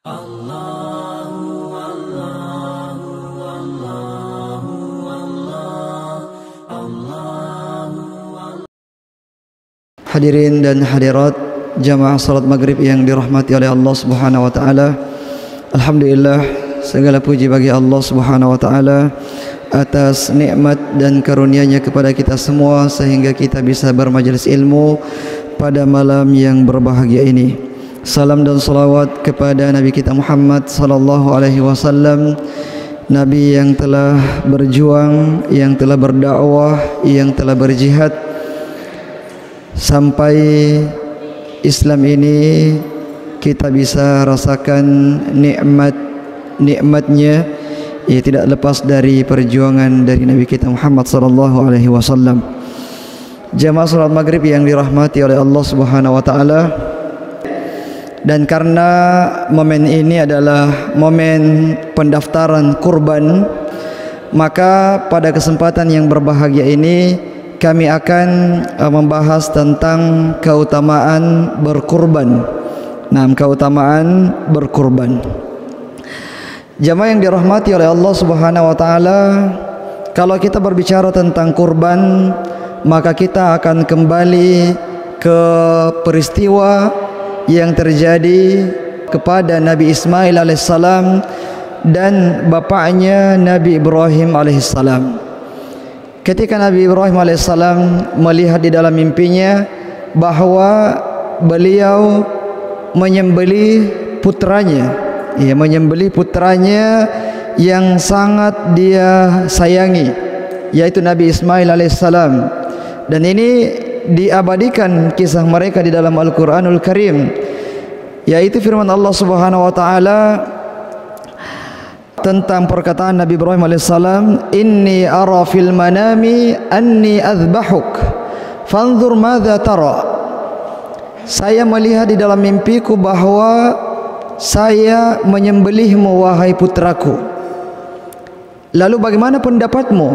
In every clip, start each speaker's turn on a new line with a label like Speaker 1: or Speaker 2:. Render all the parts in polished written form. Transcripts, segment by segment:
Speaker 1: Hadirin dan hadirat jamaah salat maghrib yang dirahmati oleh Allah Subhanahu wa taala. Alhamdulillah, segala puji bagi Allah Subhanahu wa taala atas nikmat dan karunia-Nya kepada kita semua sehingga kita bisa bermajelis ilmu pada malam yang berbahagia ini. Salam dan salawat kepada Nabi kita Muhammad sallallahu alaihi wasallam, Nabi yang telah berjuang, yang telah berdakwah, yang telah berjihad sampai Islam ini kita bisa rasakan nikmatnya. Ia tidak lepas dari perjuangan dari Nabi kita Muhammad sallallahu alaihi wasallam. Jamaah salat maghrib yang dirahmati oleh Allah Subhanahu wa taala, dan karena momen ini adalah momen pendaftaran kurban, maka pada kesempatan yang berbahagia ini kami akan membahas tentang keutamaan berkurban. Nah, keutamaan berkurban. Jamaah yang dirahmati oleh Allah Subhanahu wa taala, kalau kita berbicara tentang kurban, maka kita akan kembali ke peristiwa yang terjadi kepada Nabi Ismail alaihissalam dan bapaknya Nabi Ibrahim alaihissalam. Ketika Nabi Ibrahim alaihissalam melihat di dalam mimpinya bahwa beliau menyembelih putranya, menyembelih putranya yang sangat dia sayangi, yaitu Nabi Ismail alaihissalam. Dan ini diabadikan kisah mereka di dalam Al-Quranul Karim, yaitu firman Allah Subhanahu wa taala tentang perkataan Nabi Ibrahim alaihissalam, inni ara fil manami anni azbahuk fanzur madza tara. Saya melihat di dalam mimpiku bahwa saya menyembelihmu wahai putraku, lalu bagaimana pendapatmu?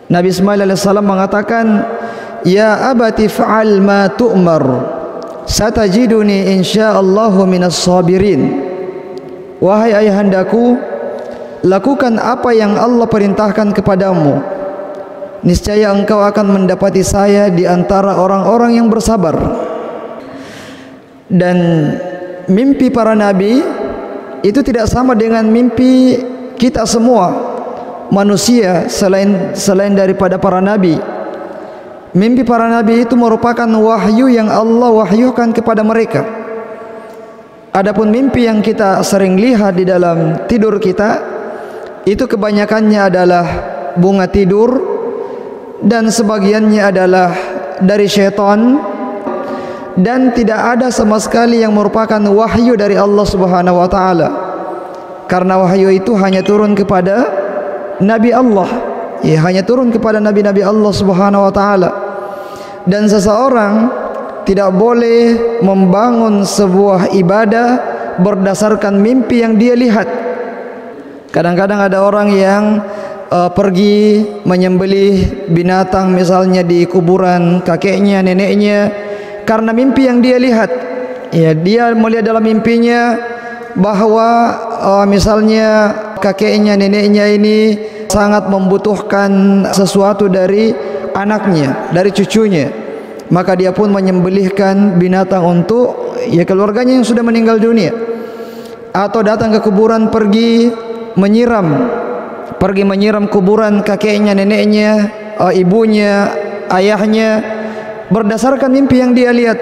Speaker 1: Nabi Ismail alaihissalam mengatakan, ya abati fa'al ma tu'mar satajiduni insyaallahu minas sabirin. Wahai ayahandaku, lakukan apa yang Allah perintahkan kepadamu, niscaya engkau akan mendapati saya di antara orang-orang yang bersabar. Dan mimpi para nabi itu tidak sama dengan mimpi kita semua manusia selain daripada para nabi. Mimpi para nabi itu merupakan wahyu yang Allah wahyukan kepada mereka. Adapun mimpi yang kita sering lihat di dalam tidur kita, itu kebanyakannya adalah bunga tidur dan sebagiannya adalah dari syaitan, dan tidak ada sama sekali yang merupakan wahyu dari Allah Subhanahu wa taala. Karena wahyu itu hanya turun kepada nabi Allah, hanya turun kepada nabi-nabi Allah Subhanahu wa taala. Dan seseorang tidak boleh membangun sebuah ibadah berdasarkan mimpi yang dia lihat. Kadang-kadang ada orang yang pergi menyembelih binatang misalnya di kuburan kakeknya, neneknya, karena mimpi yang dia lihat. Dia melihat dalam mimpinya bahwa misalnya kakeknya, neneknya ini sangat membutuhkan sesuatu dari anaknya, dari cucunya, maka dia pun menyembelihkan binatang untuk keluarganya yang sudah meninggal dunia. Atau datang ke kuburan, pergi menyiram kuburan kakeknya, neneknya, ibunya, ayahnya, berdasarkan mimpi yang dia lihat.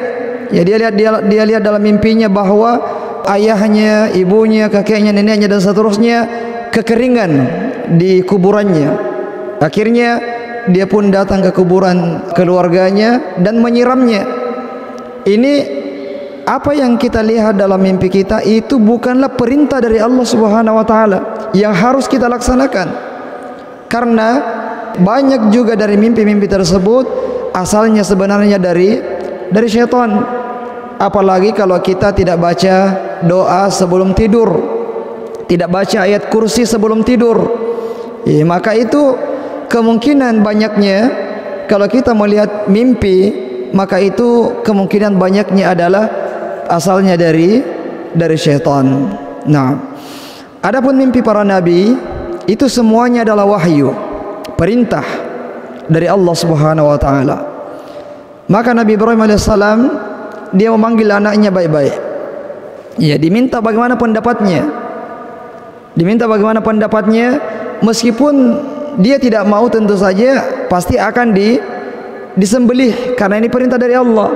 Speaker 1: Dia lihat dalam mimpinya bahwa ayahnya, ibunya, kakeknya, neneknya dan seterusnya kekeringan di kuburannya. Akhirnya dia pun datang ke kuburan keluarganya dan menyiramnya. Ini apa yang kita lihat dalam mimpi kita itu bukanlah perintah dari Allah Subhanahu wa taala yang harus kita laksanakan. Karena banyak juga dari mimpi-mimpi tersebut asalnya sebenarnya dari syaitan. Apalagi kalau kita tidak baca doa sebelum tidur, tidak baca ayat kursi sebelum tidur, maka itu kemungkinan banyaknya kalau kita melihat mimpi, maka itu kemungkinan banyaknya adalah asalnya dari dari syaitan. Nah, adapun mimpi para nabi itu semuanya adalah wahyu, perintah dari Allah Subhanahu wa taala. Maka Nabi Ibrahim alaihissalam dia memanggil anaknya baik-baik. Ya, diminta bagaimana pendapatnya. Diminta bagaimana pendapatnya, meskipun dia tidak mau, tentu saja pasti akan disembelih karena ini perintah dari Allah.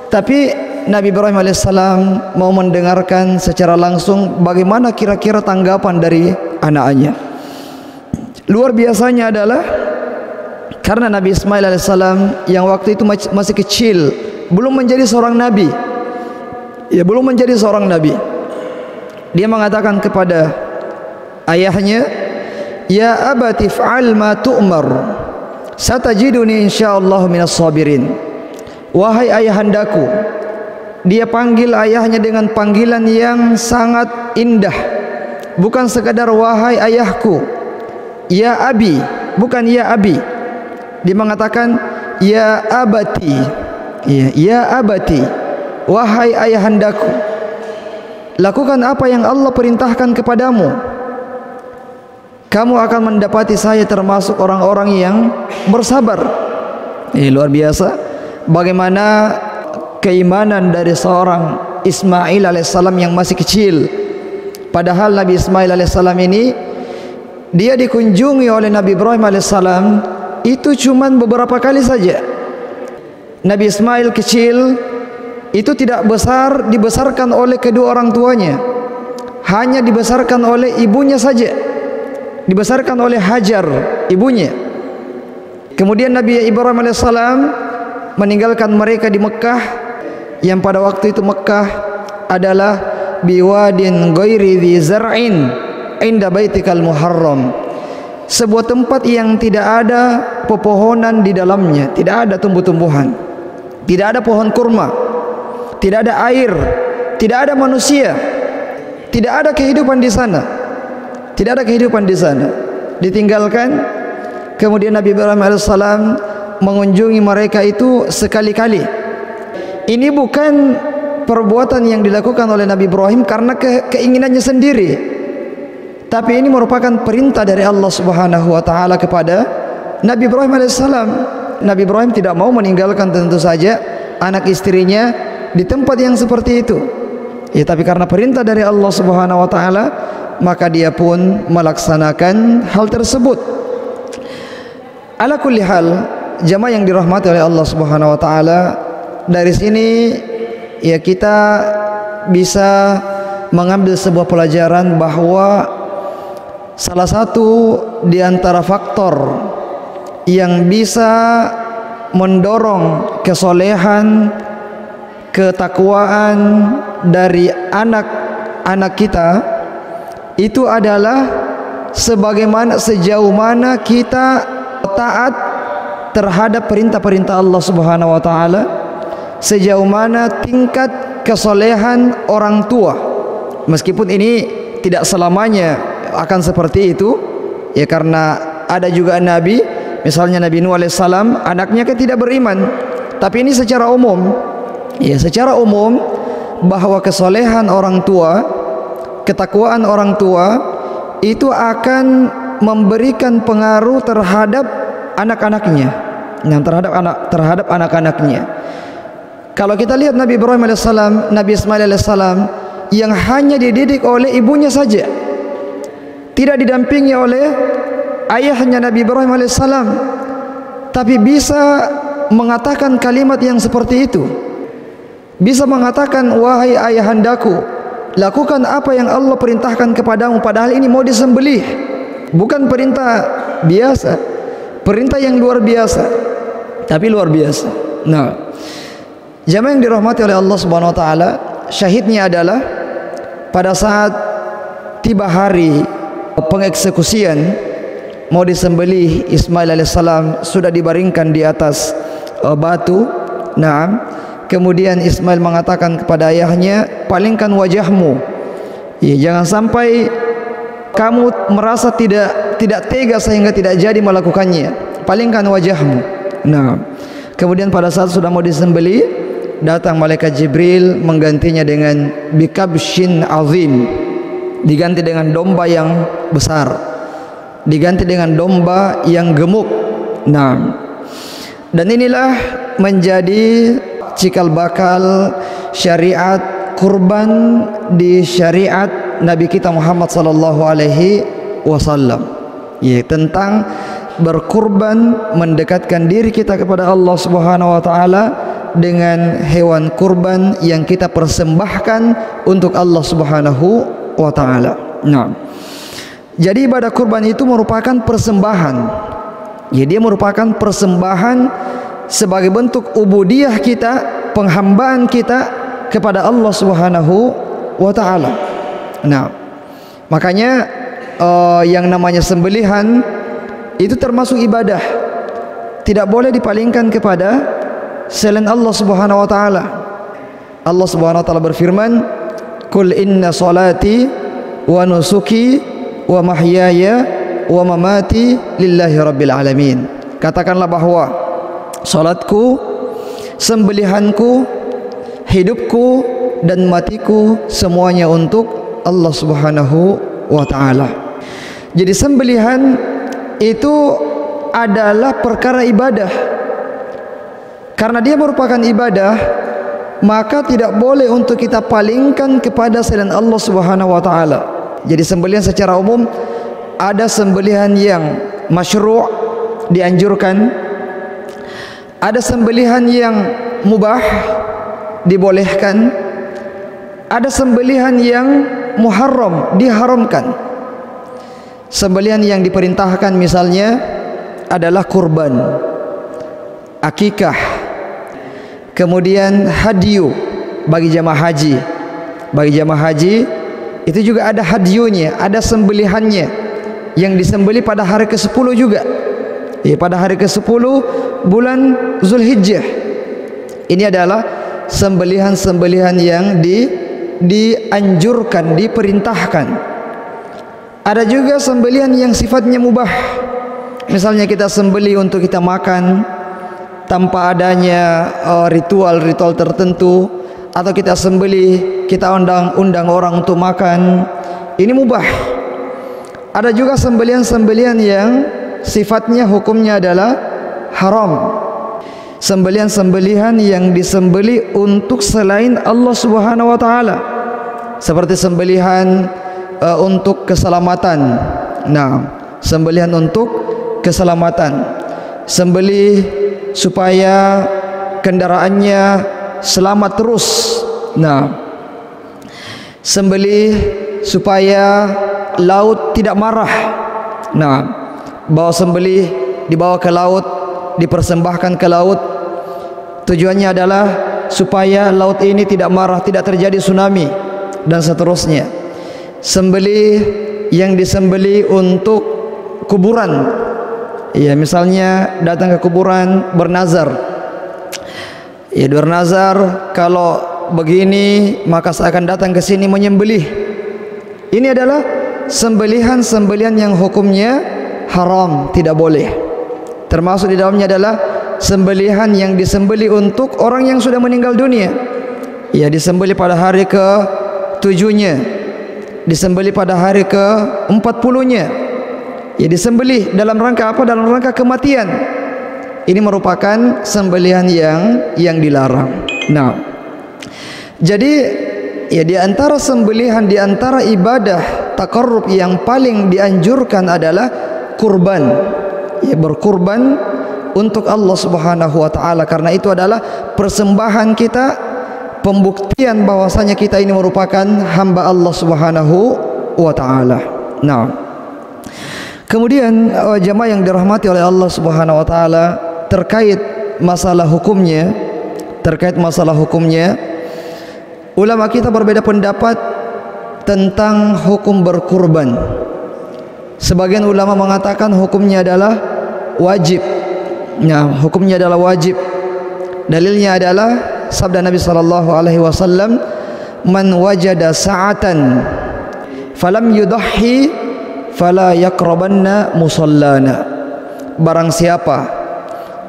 Speaker 1: Tapi Nabi Ibrahim alaihissalam mau mendengarkan secara langsung bagaimana kira-kira tanggapan dari anaknya. Luar biasanya adalah karena Nabi Ismail alaihissalam yang waktu itu masih kecil, belum menjadi seorang nabi. Ya, belum menjadi seorang nabi. Dia mengatakan kepada ayahnya, "Ya abati fa'al ma tu'mar, satajiduni insyaallah minas sabirin." Wahai ayahandaku. Dia panggil ayahnya dengan panggilan yang sangat indah. Bukan sekadar wahai ayahku, ya abi, bukan ya abi. Dia mengatakan ya abati. Ya abati, wahai ayahandaku, lakukan apa yang Allah perintahkan kepadamu. Kamu akan mendapati saya termasuk orang-orang yang bersabar. Luar biasa bagaimana keimanan dari seorang Ismail alaihissalam yang masih kecil. Padahal Nabi Ismail alaihissalam ini dia dikunjungi oleh Nabi Ibrahim alaihissalam itu cuman beberapa kali saja. Nabi Ismail kecil itu tidak dibesarkan oleh kedua orang tuanya, hanya dibesarkan oleh ibunya saja, dibesarkan oleh Hajar ibunya. Kemudian Nabi Ibrahim alaihissalam meninggalkan mereka di Mekah, yang pada waktu itu Mekah adalah biwadin ghairi dzi zar'in inda baitikal muharram, sebuah tempat yang tidak ada pepohonan di dalamnya, tidak ada tumbuh-tumbuhan, tidak ada pohon kurma, tidak ada air, tidak ada manusia, tidak ada kehidupan di sana, tidak ada kehidupan di sana. Ditinggalkan. Kemudian Nabi Ibrahim alaihissalam mengunjungi mereka itu sekali-kali. Ini bukan perbuatan yang dilakukan oleh Nabi Ibrahim karena keinginannya sendiri, tapi ini merupakan perintah dari Allah Subhanahu wa taala kepada Nabi Ibrahim alaihissalam. Nabi Ibrahim tidak mau meninggalkan tentu saja anak istrinya di tempat yang seperti itu. Ya, tapi karena perintah dari Allah Subhanahu wa taala, maka dia pun melaksanakan hal tersebut. Ala kulli hal, jamaah yang dirahmati oleh Allah Subhanahu wa taala, dari sini ya kita bisa mengambil sebuah pelajaran bahwa salah satu di antara faktor yang bisa mendorong kesolehan, ketakwaan dari anak-anak kita itu adalah sejauh mana kita taat terhadap perintah-perintah Allah Subhanahu wa taala, sejauh mana tingkat kesolehan orang tua. Meskipun ini tidak selamanya akan seperti itu, ya, karena ada juga nabi, misalnya Nabi Nuh alaihissalam, anaknya kan tidak beriman. Tapi ini secara umum, ya, secara umum bahwa kesolehan orang tua, ketakwaan orang tua itu akan memberikan pengaruh terhadap anak-anaknya, terhadap anak-anaknya. Kalau kita lihat Nabi Ibrahim alaihissalam, Nabi Ismail alaihissalam yang hanya dididik oleh ibunya saja, tidak didampingi oleh ayahnya Nabi Ibrahim alaihissalam, tapi bisa mengatakan kalimat yang seperti itu, bisa mengatakan wahai ayahandaku, lakukan apa yang Allah perintahkan kepadamu, padahal ini mau disembelih. Bukan perintah biasa, perintah yang luar biasa, tapi luar biasa. Nah, jamaah yang dirahmati oleh Allah Subhanahu wa taala, syahidnya adalah pada saat tiba hari pengeksekusian, mau disembelih, Ismail alaihissalam sudah dibaringkan di atas batu. Nah, kemudian Ismail mengatakan kepada ayahnya, palingkan wajahmu, ya, jangan sampai kamu merasa tidak tega sehingga tidak jadi melakukannya. Palingkan wajahmu. Nah, kemudian pada saat sudah mau disembelih, datang malaikat Jibril menggantinya dengan bikabshin azim, diganti dengan domba yang besar, diganti dengan domba yang gemuk. Nah, dan inilah menjadi cikal bakal syariat kurban di syariat Nabi kita Muhammad sallallahu alaihi wasallam. Ya, tentang berkurban, mendekatkan diri kita kepada Allah Subhanahu wa taala dengan hewan kurban yang kita persembahkan untuk Allah Subhanahu wa taala. Nah, jadi ibadah kurban itu merupakan persembahan. Ya, dia merupakan persembahan sebagai bentuk ubudiyah kita, penghambaan kita kepada Allah Subhanahu wa taala. Nah, makanya yang namanya sembelihan itu termasuk ibadah, tidak boleh dipalingkan kepada selain Allah Subhanahu wa taala. Allah Subhanahu wa taala berfirman, "Qul inna salati wa nusuki wa mahyaya wa mamati lillahi rabbil alamin." Katakanlah bahwa salatku, sembelihanku, hidupku dan matiku semuanya untuk Allah Subhanahu wa taala. Jadi sembelihan itu adalah perkara ibadah. Karena dia merupakan ibadah, maka tidak boleh untuk kita palingkan kepada selain Allah Subhanahu wa taala. Jadi sembelihan secara umum ada sembelihan yang masyru', dianjurkan. Ada sembelihan yang mubah, dibolehkan. Ada sembelihan yang muharram, diharamkan. Sembelihan yang diperintahkan misalnya adalah kurban, akikah, kemudian hadyu bagi jamaah haji. Bagi jamaah haji itu juga ada hadyunya, ada sembelihannya yang disembeli pada hari ke-10 juga. Ya, pada hari ke-10 bulan Zulhijjah. Ini adalah sembelihan-sembelihan yang dianjurkan, diperintahkan. Ada juga sembelihan yang sifatnya mubah. Misalnya kita sembeli untuk kita makan tanpa adanya ritual-ritual tertentu, atau kita sembeli, kita undang orang untuk makan. Ini mubah. Ada juga sembelihan-sembelihan yang sifatnya hukumnya adalah haram. Sembelihan-sembelihan yang disembeli untuk selain Allah Subhanahu wa taala. Seperti sembelihan untuk keselamatan. Nah, sembelihan untuk keselamatan. Sembelih supaya kendaraannya selamat terus. Nah, sembelih supaya laut tidak marah. Nah, bawa sembelih dibawa ke laut, dipersembahkan ke laut. Tujuannya adalah supaya laut ini tidak marah, tidak terjadi tsunami dan seterusnya. Sembelih yang disembeli untuk kuburan. Ya, misalnya datang ke kuburan bernazar. Ya, bernazar kalau begini maka saya akan datang ke sini menyembelih. Ini adalah sembelihan-sembelihan yang hukumnya haram, tidak boleh. Termasuk di dalamnya adalah sembelihan yang disembeli untuk orang yang sudah meninggal dunia. Ya, disembeli pada hari ke-7-nya, disembeli pada hari ke-40-nya. Ya, disembelih dalam rangka apa? Dalam rangka kematian. Ini merupakan sembelihan yang dilarang. Nah, jadi ya di antara sembelihan, di antara ibadah taqarrub yang paling dianjurkan adalah kurban. Ya, berkurban untuk Allah Subhanahu wa taala, karena itu adalah persembahan kita, pembuktian bahwasanya kita ini merupakan hamba Allah Subhanahu wa taala. Nah, kemudian jamaah yang dirahmati oleh Allah Subhanahu wa taala, terkait masalah hukumnya, ulama kita berbeda pendapat tentang hukum berkurban. Sebagian ulama mengatakan hukumnya adalah wajib. Nah, hukumnya adalah wajib. Dalilnya adalah sabda Nabi sallallahu alaihi wasallam, "Man wajada sa'atan falam yudahhi fala yaqrabanna musallana." Barang siapa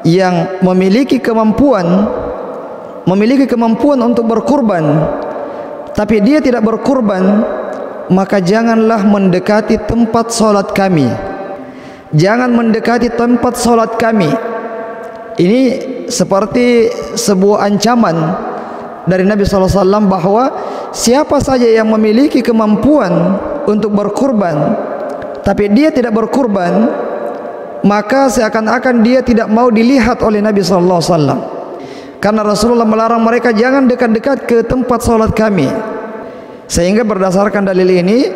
Speaker 1: yang memiliki kemampuan memiliki kemampuan untuk berkurban tapi dia tidak berkurban, maka janganlah mendekati tempat salat kami. Jangan mendekati tempat salat kami. Ini seperti sebuah ancaman dari Nabi SAW bahwa siapa saja yang memiliki kemampuan untuk berkurban tapi dia tidak berkurban, maka seakan-akan dia tidak mau dilihat oleh Nabi SAW. Karena Rasulullah melarang mereka jangan dekat-dekat ke tempat salat kami. Sehingga berdasarkan dalil ini,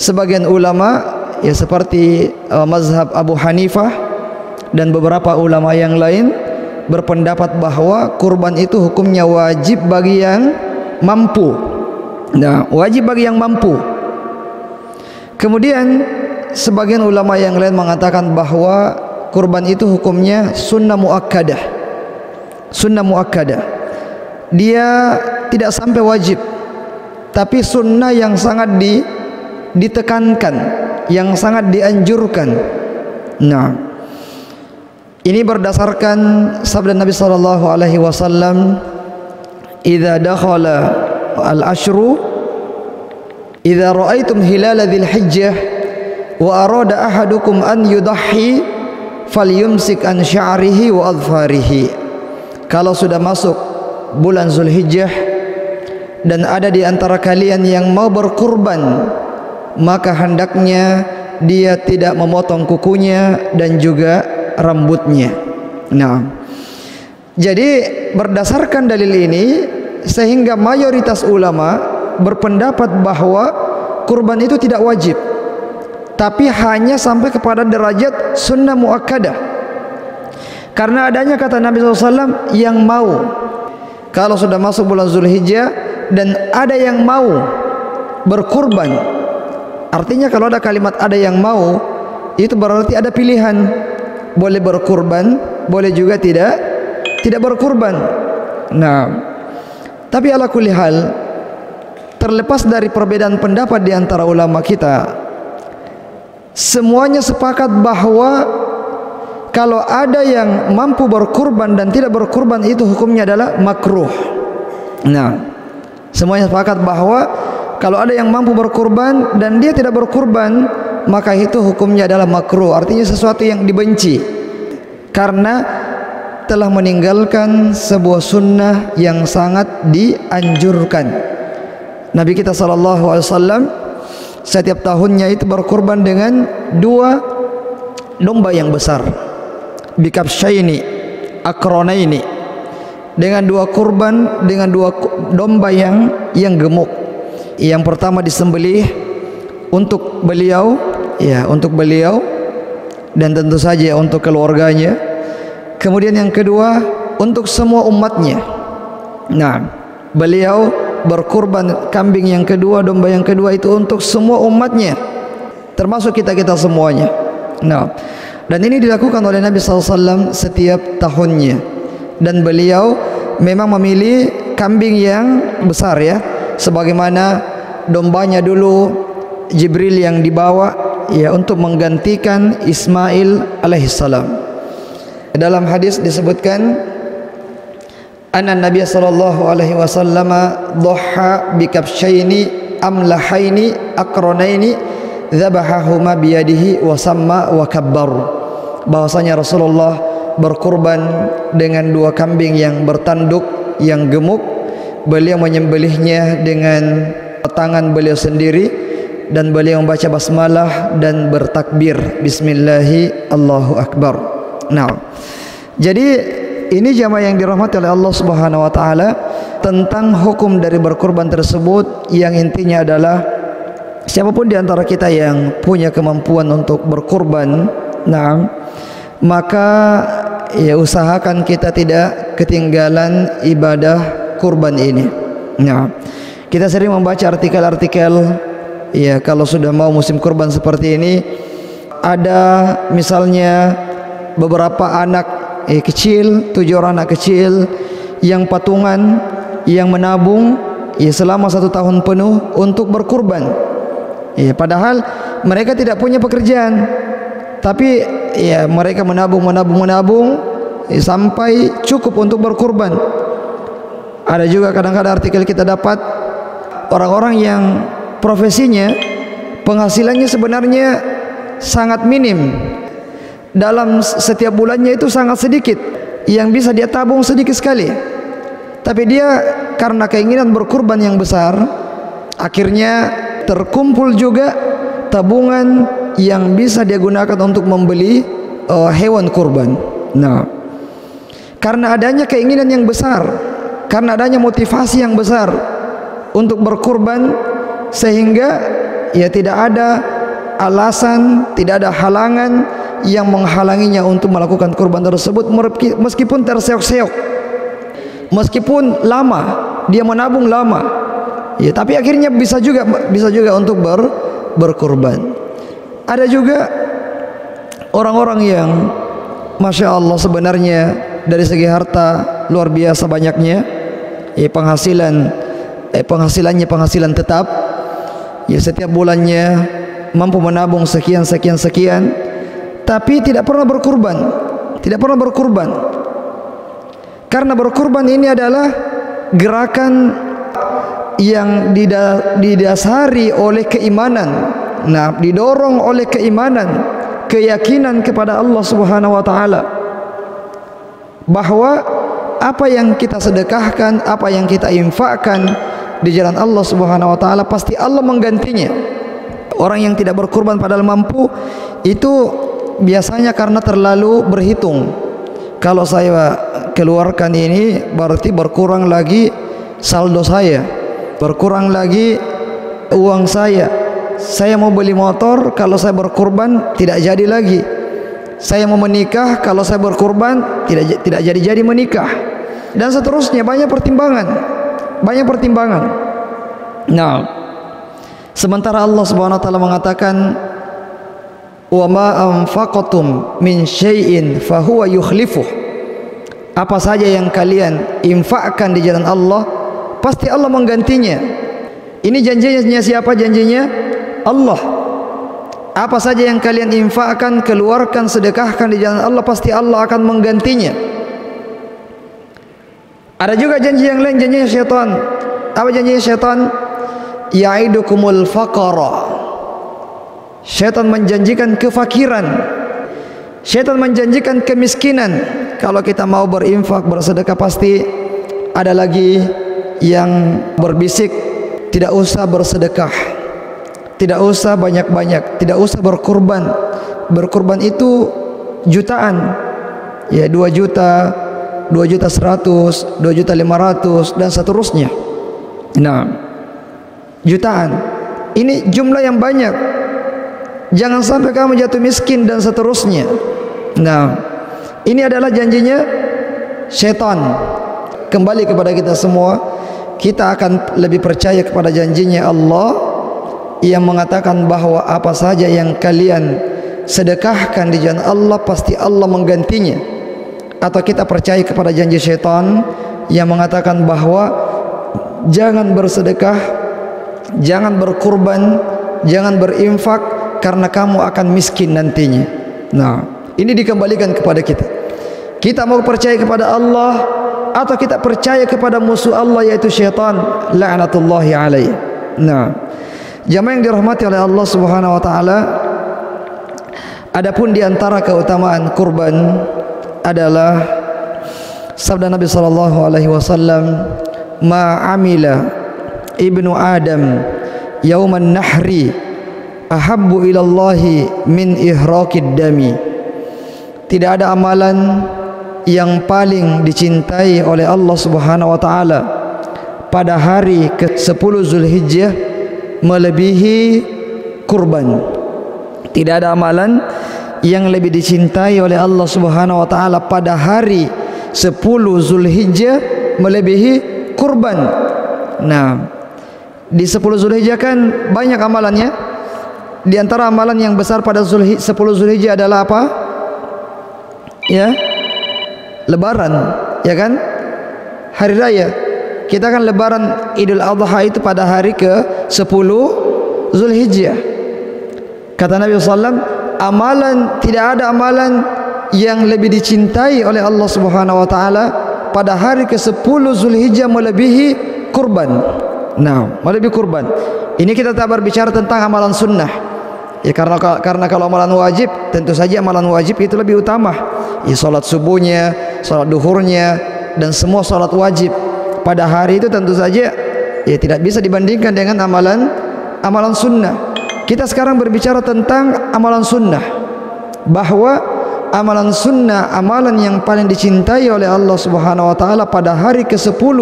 Speaker 1: sebagian ulama ya seperti mazhab Abu Hanifah dan beberapa ulama yang lain berpendapat bahwa kurban itu hukumnya wajib bagi yang mampu. Nah, wajib bagi yang mampu. Kemudian sebagian ulama yang lain mengatakan bahwa kurban itu hukumnya sunnah muakkadah. Sunnah muakkadah, dia tidak sampai wajib, tapi sunnah yang sangat ditekankan, yang sangat dianjurkan. Nah, ini berdasarkan sabda Nabi sallallahu alaihi wasallam, "Idza dakhala al-ashru, idza ra'aitum hilala dzil hijjah wa arada ahadukum an yudahhi falyumsik an sya'rihi wa adfarihi." Kalau sudah masuk bulan Zulhijjah dan ada di antara kalian yang mau berkurban, maka hendaknya dia tidak memotong kukunya dan juga rambutnya. Nah, jadi berdasarkan dalil ini sehingga mayoritas ulama berpendapat bahwa kurban itu tidak wajib, tapi hanya sampai kepada derajat sunnah muakkadah. Karena adanya kata Nabi SAW yang mau. Kalau sudah masuk bulan Zulhijjah dan ada yang mau berkurban, artinya kalau ada kalimat ada yang mau, itu berarti ada pilihan. Boleh berkurban, boleh juga tidak berkurban. Nah, tapi ala kulli hal, terlepas dari perbedaan pendapat di antara ulama kita, semuanya sepakat bahwa kalau ada yang mampu berkurban dan tidak berkurban itu hukumnya adalah makruh. Nah, semuanya sepakat bahwa kalau ada yang mampu berkurban dan dia tidak berkurban, maka itu hukumnya adalah makruh. Artinya sesuatu yang dibenci karena telah meninggalkan sebuah sunnah yang sangat dianjurkan. Nabi kita SAW setiap tahunnya itu berkurban dengan 2 domba yang besar, bikabsyaini akronaini, dengan 2 kurban, dengan 2 domba yang gemuk. Yang pertama disembelih untuk beliau, ya, untuk beliau dan tentu saja untuk keluarganya. Kemudian yang kedua untuk semua umatnya. Nah, beliau berkurban kambing yang kedua, domba yang kedua itu untuk semua umatnya, termasuk kita semuanya. Nah, dan ini dilakukan oleh Nabi SAW setiap tahunnya. Dan beliau memang memilih kambing yang besar, ya, sebagaimana dombanya dulu Jibril yang dibawa, ya, untuk menggantikan Ismail alaihissalam. Dalam hadis disebutkan anna Nabi sallallahu alaihi wasallam dhaha bikabsyaini amlahaini aqranaini dzabahahuma biyadihi wa samma wa kabbar. Bahwasanya Rasulullah berkurban dengan 2 kambing yang bertanduk yang gemuk. Beliau menyembelihnya dengan tangan beliau sendiri dan beliau membaca basmalah dan bertakbir bismillahi Allahu akbar. Nah, jadi ini jamaah yang dirahmati oleh Allah Subhanahu wa taala tentang hukum dari berkurban tersebut, yang intinya adalah siapapun di antara kita yang punya kemampuan untuk berkurban, nah, maka ya usahakan kita tidak ketinggalan ibadah kurban ini. Nah, kita sering membaca artikel-artikel, ya, kalau sudah mau musim kurban seperti ini, ada misalnya beberapa anak kecil, 7 orang anak kecil yang patungan, yang menabung, ya, selama 1 tahun penuh untuk berkurban. Ya, padahal mereka tidak punya pekerjaan, tapi ya mereka menabung, ya, sampai cukup untuk berkurban. Ada juga kadang-kadang artikel kita dapat orang-orang yang profesinya penghasilannya sebenarnya sangat minim, dalam setiap bulannya itu sangat sedikit, yang bisa dia tabung sedikit sekali, tapi dia karena keinginan berkurban yang besar, akhirnya terkumpul juga tabungan yang bisa dia gunakan untuk membeli hewan kurban. Nah, karena adanya keinginan yang besar, karena adanya motivasi yang besar untuk berkurban, sehingga ya tidak ada alasan, tidak ada halangan yang menghalanginya untuk melakukan kurban tersebut, meskipun terseok-seok, meskipun lama, dia menabung lama, ya, tapi akhirnya bisa juga untuk berkurban. Ada juga orang-orang yang Masya Allah sebenarnya dari segi harta luar biasa banyaknya, ya, penghasilan tetap, ya, setiap bulannya mampu menabung sekian, tapi tidak pernah berkurban, karena berkurban ini adalah gerakan yang didasari oleh keimanan. Nah, didorong oleh keimanan, keyakinan kepada Allah Subhanahu wa taala, bahwa apa yang kita sedekahkan, apa yang kita infakkan di jalan Allah Subhanahu wa taala, pasti Allah menggantinya. Orang yang tidak berkurban padahal mampu, itu biasanya karena terlalu berhitung. Kalau saya keluarkan ini berarti berkurang lagi saldo saya, berkurang lagi uang saya. Saya mau beli motor, kalau saya berkurban tidak jadi lagi. Saya mau menikah, kalau saya berkurban tidak jadi menikah, dan seterusnya. Banyak pertimbangan. Nah, sementara Allah Subhanahu wa taala mengatakan, wa ma anfaqtum min syai'in fahuwa yukhlifuh. Apa saja yang kalian infakkan di jalan Allah, pasti Allah menggantinya. Ini janjinya siapa? Janjinya Allah. Apa saja yang kalian infakkan, keluarkan, sedekahkan di jalan Allah, pasti Allah akan menggantinya. Ada juga janji yang lain, janjinya syaitan. Apa janjinya syaitan? Ya'idukumul faqara. Syaitan menjanjikan kefakiran, syaitan menjanjikan kemiskinan. Kalau kita mau berinfak, bersedekah, pasti ada lagi yang berbisik, tidak usah bersedekah, tidak usah banyak-banyak, tidak usah berkurban. Berkurban itu jutaan, ya, 2 juta, 2.100.000, 2.500.000 dan seterusnya. Nah, jutaan ini jumlah yang banyak. Jangan sampai kamu jatuh miskin dan seterusnya. Nah, ini adalah janjinya syaitan. Kembali kepada kita semua, kita akan lebih percaya kepada janjinya Allah yang mengatakan bahwa apa saja yang kalian sedekahkan di jalan Allah, pasti Allah menggantinya. Atau kita percaya kepada janji syaitan yang mengatakan bahwa jangan bersedekah, jangan berkurban, jangan berinfak, karena kamu akan miskin nantinya. Nah, ini dikembalikan kepada kita. Kita mau percaya kepada Allah atau kita percaya kepada musuh Allah, yaitu syaitan, la'natullahi alaihi. Nah, jamaah yang dirahmati oleh Allah Subhanahu wa taala, adapun di antara keutamaan kurban adalah sabda Nabi sallallahu alaihi wasallam, ma amila ibnu Adam yauman nahri ahabbu ilallahi min ihraqid dami. Tidak ada amalan yang paling dicintai oleh Allah Subhanahu wa taala pada hari ke-10 Zulhijjah melebihi kurban. Tidak ada amalan yang lebih dicintai oleh Allah Subhanahu wa taala pada hari 10 Zulhijjah melebihi kurban. Nah, di 10 Zulhijjah kan banyak amalannya. Di antara amalan yang besar pada 10 Zulhijjah adalah apa? Ya, Lebaran, ya kan? Hari raya. Kita kan Lebaran Idul Adha itu pada hari ke-10 Zulhijjah. Kata Nabi SAW, tidak ada amalan yang lebih dicintai oleh Allah Subhanahu wa taala pada hari ke-10 Zulhijjah melebihi kurban. Nah, melebihi kurban. Ini kita tak berbicara tentang amalan sunnah. Ya, karena kalau amalan wajib, tentu saja amalan wajib itu lebih utama. Ya, salat subuhnya, salat duhurnya, dan semua salat wajib pada hari itu tentu saja ya tidak bisa dibandingkan dengan amalan sunnah. Kita sekarang berbicara tentang amalan sunnah, bahwa amalan sunnah, amalan yang paling dicintai oleh Allah Subhanahu wa taala pada hari ke-10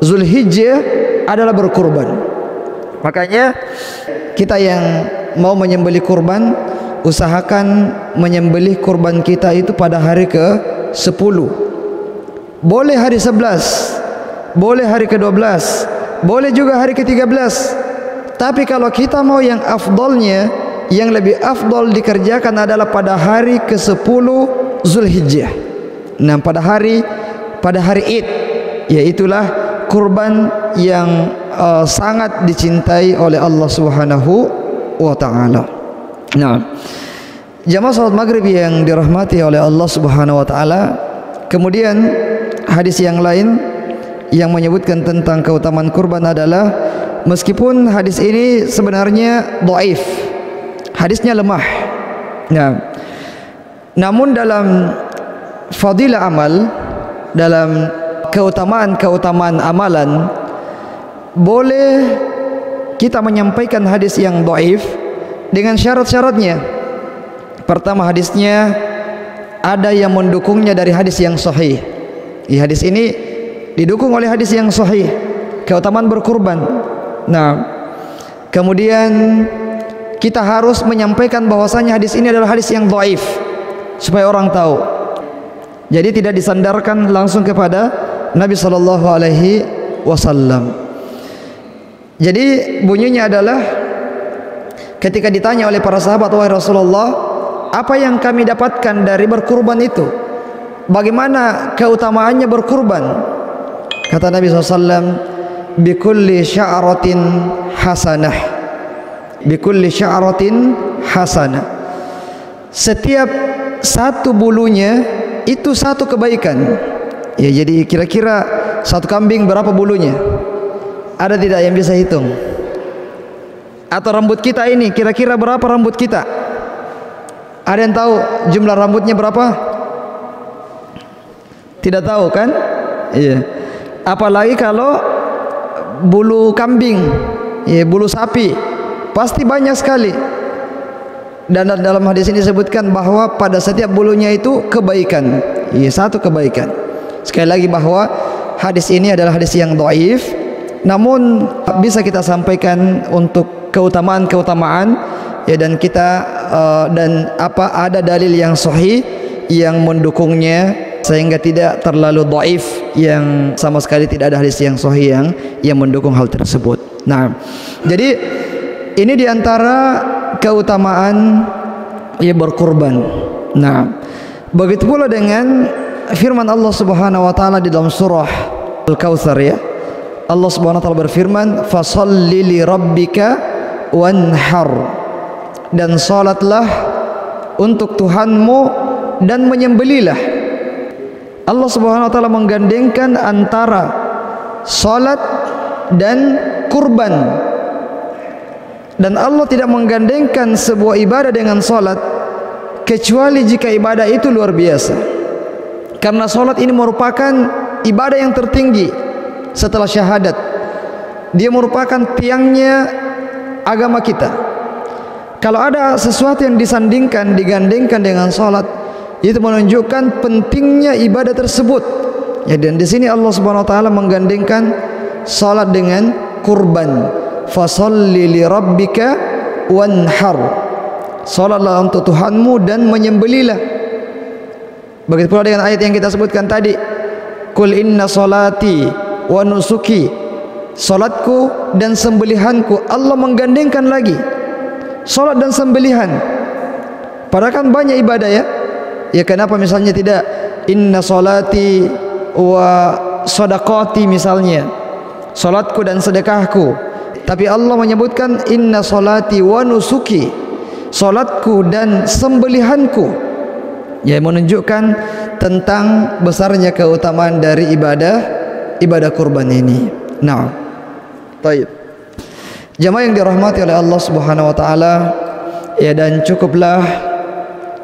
Speaker 1: Zulhijjah adalah berkurban. Makanya kita yang mau menyembelih kurban, usahakan menyembelih kurban kita itu pada hari ke-10. Boleh hari 11, boleh hari ke-12, boleh juga hari ke-13. Tapi kalau kita mau yang afdolnya, yang lebih afdol dikerjakan adalah pada hari ke-10 Zulhijjah. Nah, pada hari Id, yaitulah kurban yang sangat dicintai oleh Allah Subhanahu wa taala. Nah, jamaah salat maghrib yang dirahmati oleh Allah Subhanahu wa taala, kemudian hadis yang lain yang menyebutkan tentang keutamaan kurban adalah, meskipun hadis ini sebenarnya dhaif, hadisnya lemah. Nah, namun dalam fadilah amal, dalam keutamaan amalan, boleh kita menyampaikan hadis yang dhaif dengan syarat-syaratnya. Pertama, hadisnya ada yang mendukungnya dari hadis yang sahih. Hadis ini didukung oleh hadis yang sahih, keutamaan berkurban. Nah, kemudian kita harus menyampaikan bahwasanya hadis ini adalah hadis yang dhaif supaya orang tahu. Jadi tidak disandarkan langsung kepada Nabi sallallahu alaihi wasallam. Jadi bunyinya adalah, ketika ditanya oleh para sahabat, wahai Rasulullah, apa yang kami dapatkan dari berkurban itu? Bagaimana keutamaannya berkurban? Kata Nabi SAW, bikulli sya'ratin hasanah, bikulli sya'ratin hasanah. Setiap satu bulunya itu satu kebaikan. Ya, jadi kira-kira satu kambing berapa bulunya? Ada tidak yang bisa hitung? Atau rambut kita ini kira-kira berapa rambut kita? Ada yang tahu jumlah rambutnya berapa? Tidak tahu kan? Iya. Apalagi kalau bulu kambing, ya, bulu sapi, pasti banyak sekali. Dan dalam hadis ini disebutkan bahwa pada setiap bulunya itu kebaikan. Iya, satu kebaikan. Sekali lagi bahwa hadis ini adalah hadis yang dhaif, namun bisa kita sampaikan untuk keutamaan ya, dan kita ada dalil yang sahih yang mendukungnya, sehingga tidak terlalu dhaif yang sama sekali tidak ada hadis yang sahih yang mendukung hal tersebut. Nah, jadi ini diantara keutamaan ya berkurban. Nah, begitu pula dengan firman Allah Subhanahu wa taala di dalam surah Al-Kautsar, ya. Allah Subhanahu wa taala berfirman, "Fasholli li rabbika wanhar." Dan salatlah untuk Tuhanmu dan menyembelihlah. Allah Subhanahu wa taala menggandengkan antara salat dan kurban. Dan Allah tidak menggandengkan sebuah ibadah dengan salat kecuali jika ibadah itu luar biasa. Karena salat ini merupakan ibadah yang tertinggi setelah syahadat. Dia merupakan tiangnya agama kita. Kalau ada sesuatu yang digandengkan dengan salat, itu menunjukkan pentingnya ibadah tersebut. Ya, dan di sini Allah Subhanahu wa taala menggandengkan salat dengan kurban. Fasholli li rabbika wanhar. Salatlah untuk Tuhanmu dan menyembelihlah. Begitu pula dengan ayat yang kita sebutkan tadi, Qul inna salati wa nusuki, salatku dan sembelihanku. Allah menggandengkan lagi salat dan sembelihan. Padahal kan banyak ibadah, ya. Ya, kenapa misalnya tidak inna salati wa sadaqati misalnya, salatku dan sedekahku, tapi Allah menyebutkan inna salati wa nusuki, salatku dan sembelihanku. Ya, menunjukkan tentang besarnya keutamaan dari ibadah kurban ini. Nah, baik. Jamaah yang dirahmati oleh Allah Subhanahu wa taala, ya, dan cukuplah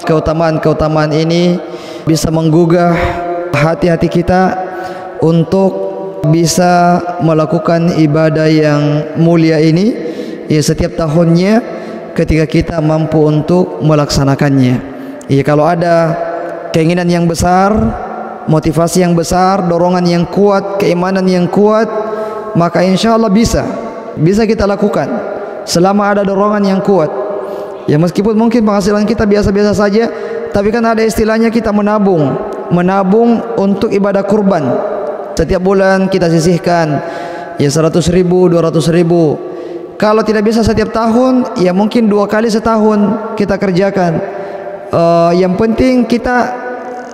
Speaker 1: keutamaan-keutamaan ini bisa menggugah hati-hati kita untuk bisa melakukan ibadah yang mulia ini, ya, setiap tahunnya ketika kita mampu untuk melaksanakannya. Ya, kalau ada keinginan yang besar, motivasi yang besar, dorongan yang kuat, keimanan yang kuat, maka insya Allah bisa kita lakukan selama ada dorongan yang kuat. Ya, meskipun mungkin penghasilan kita biasa-biasa saja, tapi kan ada istilahnya kita menabung untuk ibadah kurban. Setiap bulan kita sisihkan, ya, 100.000, 200.000. Kalau tidak bisa setiap tahun, ya mungkin 2 kali setahun kita kerjakan. Yang penting kita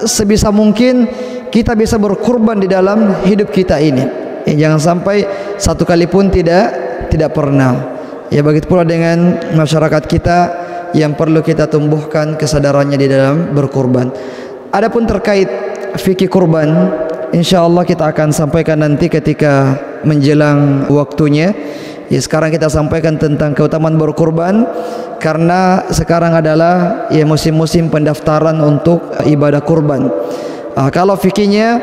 Speaker 1: sebisa mungkin kita bisa berkurban di dalam hidup kita ini. Jangan sampai 1 kali pun tidak pernah. Ya, begitu pula dengan masyarakat kita yang perlu kita tumbuhkan kesadarannya di dalam berkurban. Adapun terkait fikih kurban, insyaallah kita akan sampaikan nanti ketika menjelang waktunya. Ya, sekarang kita sampaikan tentang keutamaan berkurban karena sekarang adalah, ya, musim-musim pendaftaran untuk ibadah kurban. Kalau fikihnya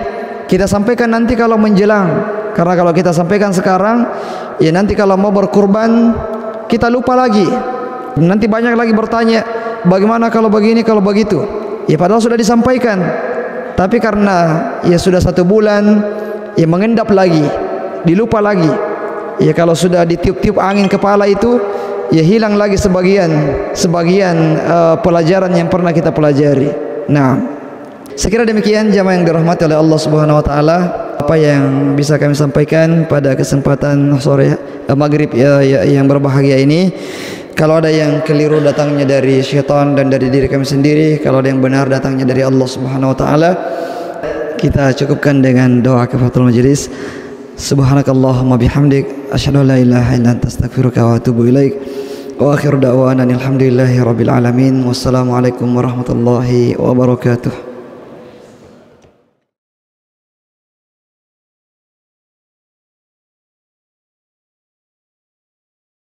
Speaker 1: kita sampaikan nanti kalau menjelang, karena kalau kita sampaikan sekarang, ya, nanti kalau mau berkurban kita lupa lagi. Nanti banyak lagi bertanya, bagaimana kalau begini, kalau begitu. Ya, padahal sudah disampaikan, tapi karena, ya, sudah 1 bulan, ya, mengendap lagi, dilupa lagi. Ya, kalau sudah ditiup-tiup angin kepala itu, ya, hilang lagi sebagian pelajaran yang pernah kita pelajari. Nah, sekira demikian jamaah yang dirahmati oleh Allah Subhanahu wa taala, apa yang bisa kami sampaikan pada kesempatan sore maghrib, ya, yang berbahagia ini. Kalau ada yang keliru datangnya dari syaitan dan dari diri kami sendiri, kalau ada yang benar datangnya dari Allah Subhanahu wa taala. Kita cukupkan dengan doa kafaratul majelis. Subhanakallahumma bihamdik, asyhadu an la ilaha illa anta, astaghfiruka wa atubu ilaik. Wa akhiru da'wana alhamdulillahi rabbil alamin. Wassalamualaikum warahmatullahi wabarakatuh.